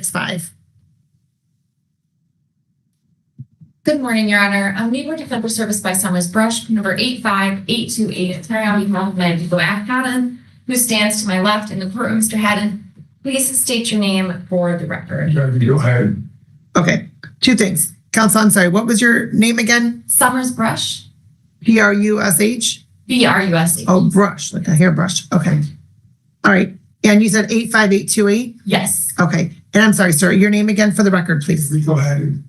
It's 5. Good morning, Your Honor. Neighbor Defender Service by Summers Brush, number 85828. Attorney on behalf of my legal Haddon, who stands to my left in the courtroom. Mr. Haddon, please state your name for the record. Go ahead. Okay, 2 things. Counsel, I'm sorry, what was your name again? Summers Brush, P-R-U-S-H? B-R-U-S-H. Oh, brush, like a hairbrush. Okay. All right. And you said 85828? Yes. Okay. And I'm sorry, sir, your name again for the record, please. Go ahead.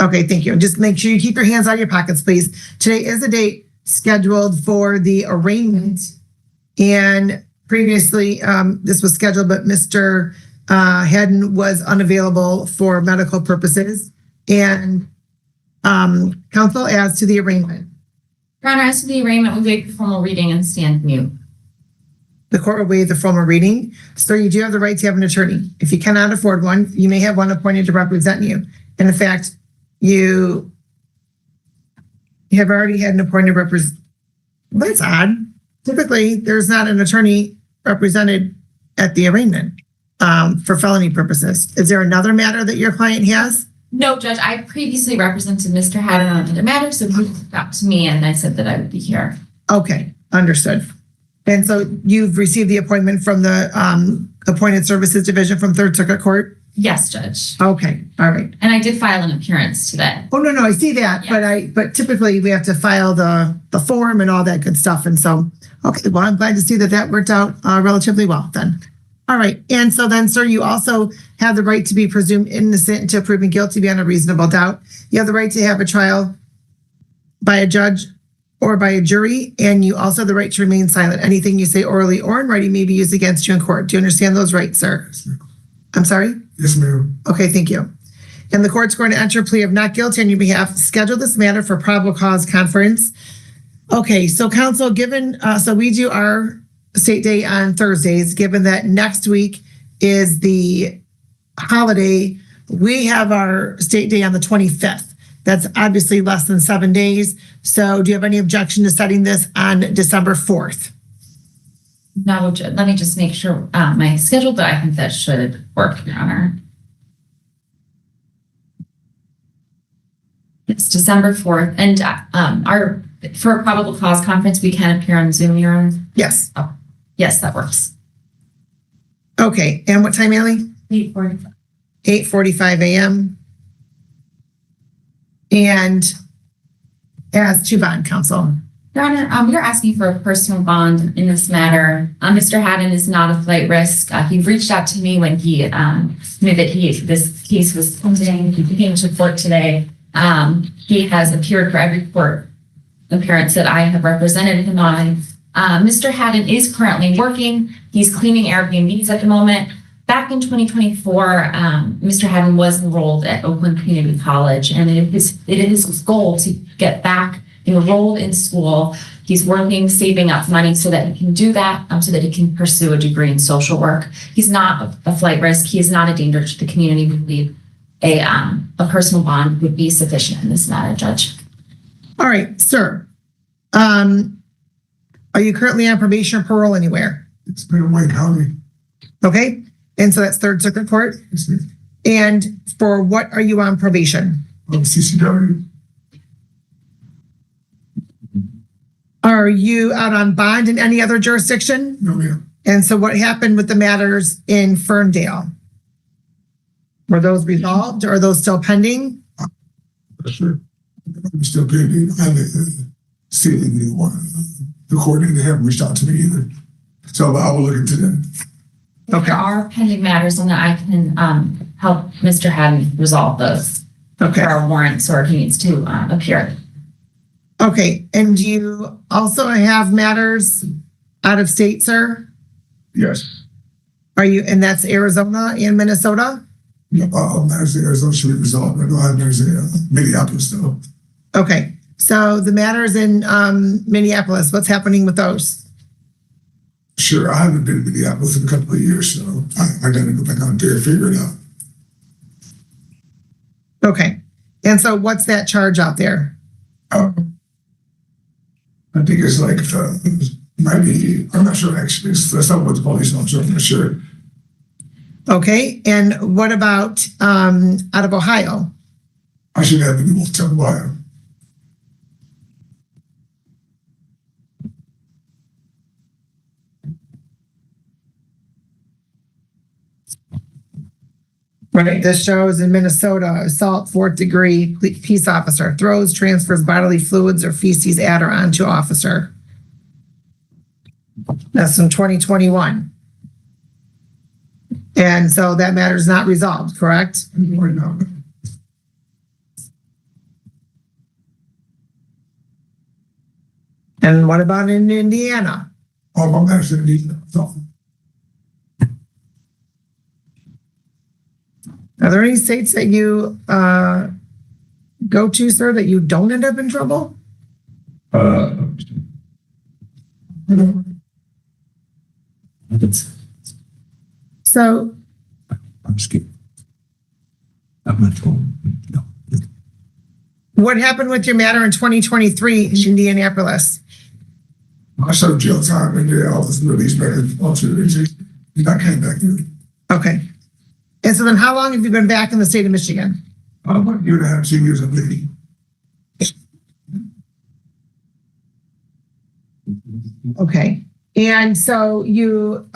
Okay, thank you. Just make sure you keep your hands out of your pockets, please. Today is a date scheduled for the arraignment. And previously, this was scheduled, but Mr. Haddon was unavailable for medical purposes. And counsel, as to the arraignment. Your Honor, as to the arraignment, we waive the formal reading and stand mute. The court will waive the formal reading. So you do have the right to have an attorney. If you cannot afford one, you may have one appointed to represent you. And in fact, you have already had an appointed representative. That's odd. Typically, there's not an attorney represented at the arraignment for felony purposes. Is there another matter that your client has? No, Judge, I previously represented Mr. Haddon on the matter, so he got to me and I said that I would be here. Okay, understood. And so you've received the appointment from the Appointed Services Division from Third Circuit Court? Yes, Judge. Okay, all right. And I did file an appearance today. Oh, no, I see that, Yeah. but typically we have to file the form and all that good stuff. And so, okay, well, I'm glad to see that worked out relatively well then. All right. And so then, sir, you also have the right to be presumed innocent until proven guilty beyond a reasonable doubt. You have the right to have a trial by a judge or by a jury, and you also have the right to remain silent. Anything you say orally or in writing may be used against you in court. Do you understand those rights, sir? I'm sorry? Yes, ma'am. Okay, thank you. And the court's going to enter a plea of not guilty on your behalf. Schedule this matter for probable cause conference. Okay, so counsel, given, so we do our state day on Thursdays, given that next week is the holiday, we have our state day on the 25th. That's obviously less than 7 days. So do you have any objection to setting this on December 4th? No, let me just make sure my schedule, but I think that should work, Your Honor. It's December 4th. And for a probable cause conference, we can appear on Zoom, Your Honor? Yes. Oh, yes, that works. Okay, and what time, Allie? 8:45. 8:45 a.m. And as to bond counsel. Your Honor, we are asking for a personal bond in this matter. Mr. Haddon is not a flight risk. He reached out to me when he knew that this case was pending. He came to court today. He has appeared for every court appearance that I have represented him on. Mr. Haddon is currently working. He's cleaning Airbnbs at the moment. Back in 2024, Mr. Haddon was enrolled at Oakland Community College, and it is his goal to get back enrolled in school. He's working, saving up money so that he can do that, so that he can pursue a degree in social work. He's not a flight risk. He is not a danger to the community. We believe a personal bond would be sufficient in this matter, Judge. All right, sir. Are you currently on probation or parole anywhere? It's been in Wayne County. Okay, and so that's Third Circuit Court. Yes, ma'am. And for what are you on probation? CCW. Are you out on bond in any other jurisdiction? No, ma'am. And so what happened with the matters in Ferndale? Were those resolved or are those still pending? Sure. I'm still pending. I haven't seen anyone. The coordinator haven't reached out to me either. So I will look into them. Okay. There are pending matters, and I can help Mr. Haddon resolve those. Okay. For our warrants, or he needs to appear. Okay, and do you also have matters out of state, sir? Yes. Are you, and that's Arizona and Minnesota? Matters in Arizona should be resolved. I don't have matters in Minneapolis though. Okay, so the matters in Minneapolis, what's happening with those? Sure, I haven't been to Minneapolis in a couple of years, so I gotta go back out there and figure it out. Okay, and so what's that charge out there? I think it's like, might be, I'm not sure actually. That's not what the police officer, I'm not sure. Okay, and what about out of Ohio? I should have been able to tell why. Right, this shows in Minnesota, assault, fourth degree, peace officer, throws, transfers bodily fluids or feces at or onto officer. That's in 2021. And so that matter is not resolved, correct? Right now. And what about in Indiana? All my matters in need. So, Are there any states that you go to, sir, that you don't end up in trouble? So I'm scared. I'm not going. No. what happened with your matter in 2023 in Indianapolis? I served jail time in the office and released back onto the agency. And I came back here. Okay. And so then how long have you been back in the state of Michigan? About a year and a half, 2 years of living. Okay. And so you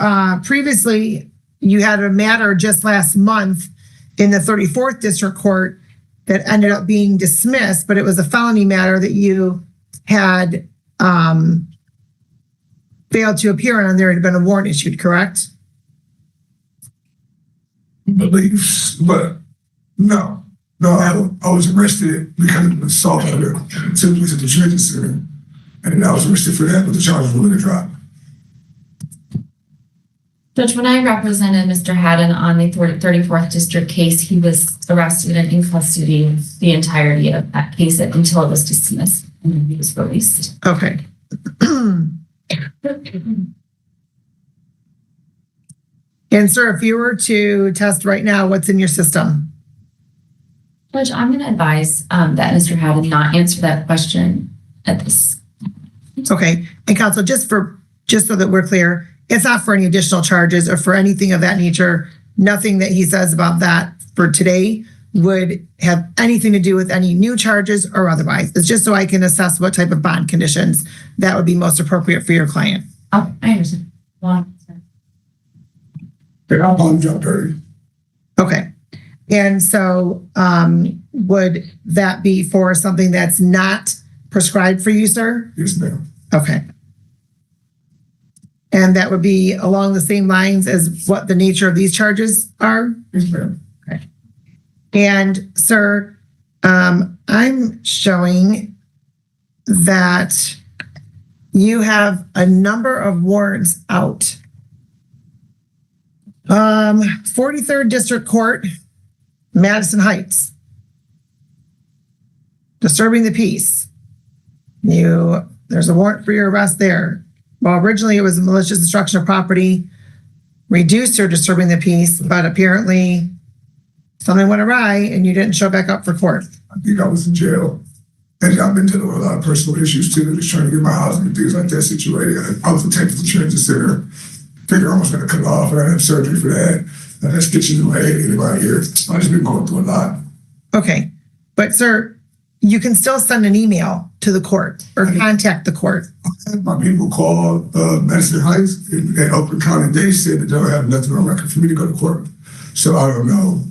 previously you had a matter just last month in the 34th District Court that ended up being dismissed, but it was a felony matter that you had failed to appear on. There had been a warrant issued, correct? Beliefs, but no. I was arrested because of assault at the detention center. And I was arrested for that, but the charges were really dropped. Judge, when I represented Mr. Haddon on the 34th District case, he was arrested and in custody the entirety of that case until it was dismissed and then he was released. Okay. And sir, if you were to test right now, what's in your system? Judge, I'm going to advise that Mr. Haddon not answer that question at this. Okay. And counsel, just so that we're clear, it's not for any additional charges or for anything of that nature. Nothing that he says about that for today would have anything to do with any new charges or otherwise. It's just so I can assess what type of bond conditions that would be most appropriate for your client. Oh, I understand. Well, I'll bond drop dirty. Okay. And so would that be for something that's not prescribed for you, sir? Yes, ma'am. Okay. And that would be along the same lines as what the nature of these charges are? Yes, ma'am. Okay. And sir, I'm showing that you have a number of warrants out. 43rd District Court, Madison Heights. Disturbing the peace. There's a warrant for your arrest there. Well, originally it was malicious destruction of property, reduced to disturbing the peace, but apparently something went awry and you didn't show back up for court. I think I was in jail. And I've been dealing with a lot of personal issues too, just trying to get my housing and things like that situated. I was attempting to transit center. Figure I was going to cut off and I had surgery for that. And that's stitching away anybody here. I've just been going through a lot. Okay. But sir, you can still send an email to the court or contact the court. My people called Madison Heights in Oakland County. They said that they don't have nothing on record for me to go to court. So I don't know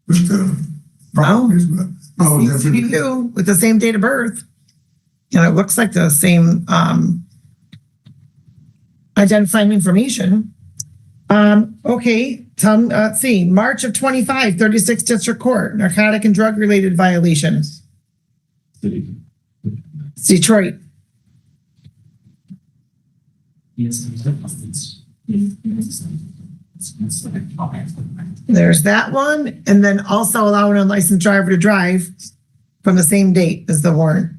what the problem is, but I will definitely. You with the same date of birth. And it looks like the same identifying information. Okay, let's see. March of 25, 36th District Court, narcotic and drug related violations. Detroit. There's that one. And then also allow an unlicensed driver to drive from the same date as the warrant.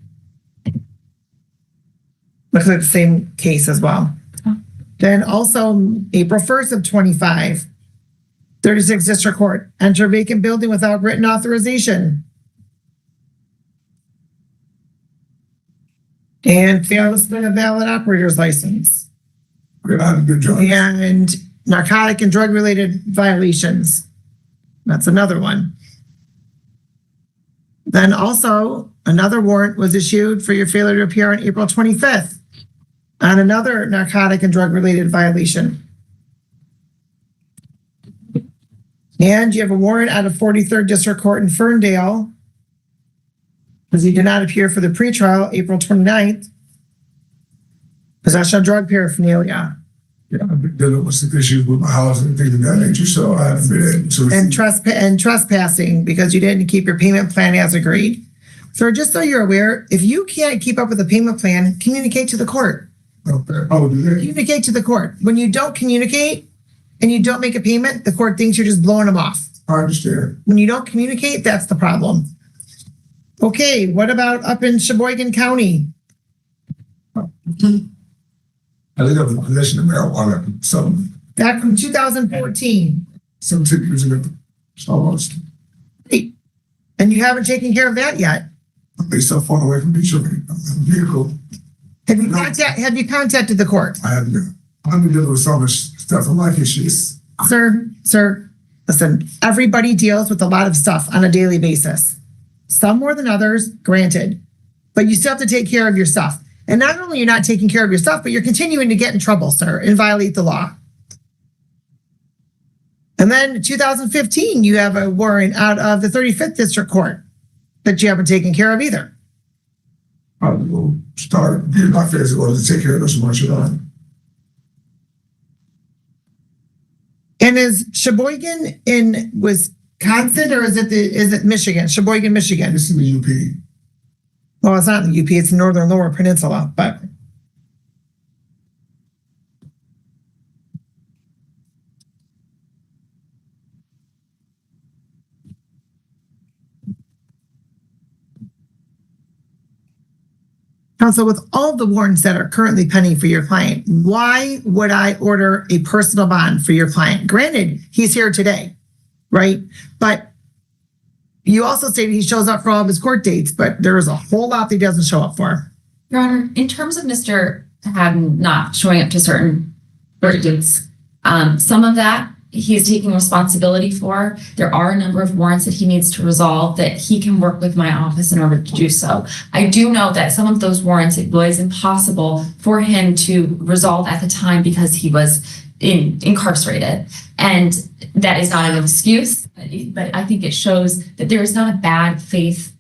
Looks like the same case as well. Then also April 1st of 25, 36th District Court, enter vacant building without written authorization. And fail to spend a valid operator's license. I haven't been drunk. And narcotic and drug-related violations. That's another one. Then also, another warrant was issued for your failure to appear on April 25th on another narcotic and drug-related violation. And you have a warrant out of 43rd District Court in Ferndale because you did not appear for the pretrial April 29th. Possession of drug paraphernalia. Yeah, I've been dealing with some issues with my house and things of that nature, so I haven't been able to. And trespassing because you didn't keep your payment plan as agreed. So just so you're aware, if you can't keep up with the payment plan, communicate to the court. Okay, I will do that. Communicate to the court. When you don't communicate and you don't make a payment, the court thinks you're just blowing them off. I understand. When you don't communicate, that's the problem. Okay, what about up in Sheboygan County? I think I'm in possession of marijuana, Back from 2014. some 10 years ago, almost. Hey, and you haven't taken care of that yet. They so far away from each other. Vehicle. Have you contacted the court? I haven't been. I've been dealing with so much stuff in life issues. Sir, listen, everybody deals with a lot of stuff on a daily basis. Some more than others, granted, but you still have to take care of your stuff. And not only you're not taking care of your stuff, but you're continuing to get in trouble, sir, and violate the law. And then 2015, you have a warrant out of the 35th District Court that you haven't taken care of either. I will start getting my affairs in order to take care of this one, should I? And is Sheboygan in Wisconsin or is it Michigan? Sheboygan, Michigan. This is the UP. Well, it's not in the UP, it's the Northern Lower Peninsula, but. Counsel, with all the warrants that are currently pending for your client, why would I order a personal bond for your client? Granted, he's here today, right? But you also stated he shows up for all of his court dates, but there is a whole lot that he doesn't show up for. Your Honor, in terms of Mr. Haddon not showing up to certain court dates, some of that he's taking responsibility for. There are a number of warrants that he needs to resolve that he can work with my office in order to do so. I do know that some of those warrants, it was impossible for him to resolve at the time because he was incarcerated. And that is not an excuse, but I think it shows that there is not a bad faith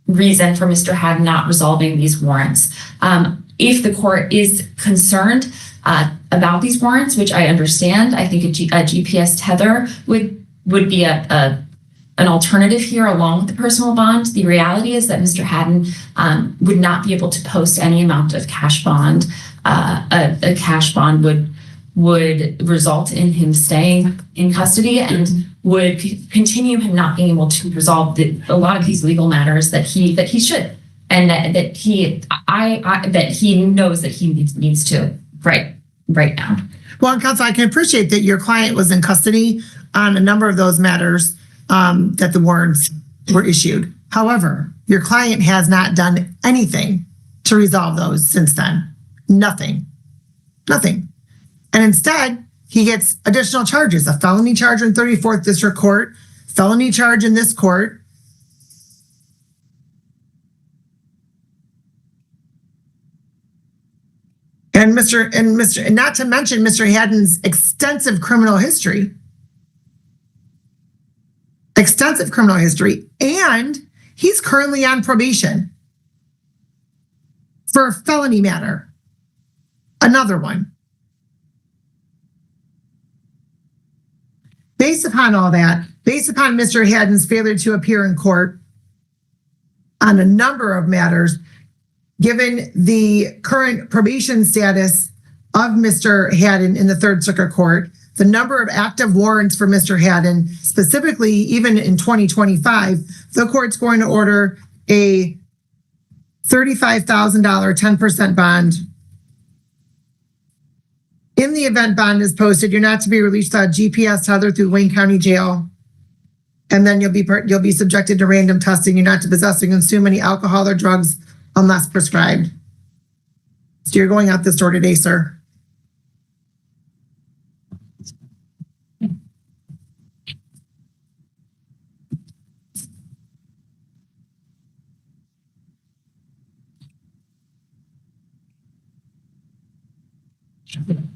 reason for Mr. Haddon not resolving these warrants. If the court is concerned about these warrants, which I understand, I think a GPS tether would be an alternative here along with the personal bond. The reality is that Mr. Haddon would not be able to post any amount of cash bond. A cash bond would result in him staying in custody and would continue him not being able to resolve a lot of these legal matters that he should, and that he knows that he needs to right now. Well, counsel, I can appreciate that your client was in custody on a number of those matters that the warrants were issued. However, your client has not done anything to resolve those since then. Nothing. And instead, he gets additional charges, a felony charge in 34th District Court, felony charge in this court. And not to mention Mr. Haddon's extensive criminal history. And he's currently on probation for a felony matter. Another one. Based upon all that, based upon Mr. Haddon's failure to appear in court on a number of matters, given the current probation status of Mr. Haddon in the Third Circuit Court, the number of active warrants for Mr. Haddon, specifically even in 2025, the court's going to order a $35,000 10% bond. In the event bond is posted, you're not to be released on GPS tether through Wayne County Jail. And then you'll be subjected to random testing. You're not to possess or consume any alcohol or drugs unless prescribed. So you're going out this door today, sir. question.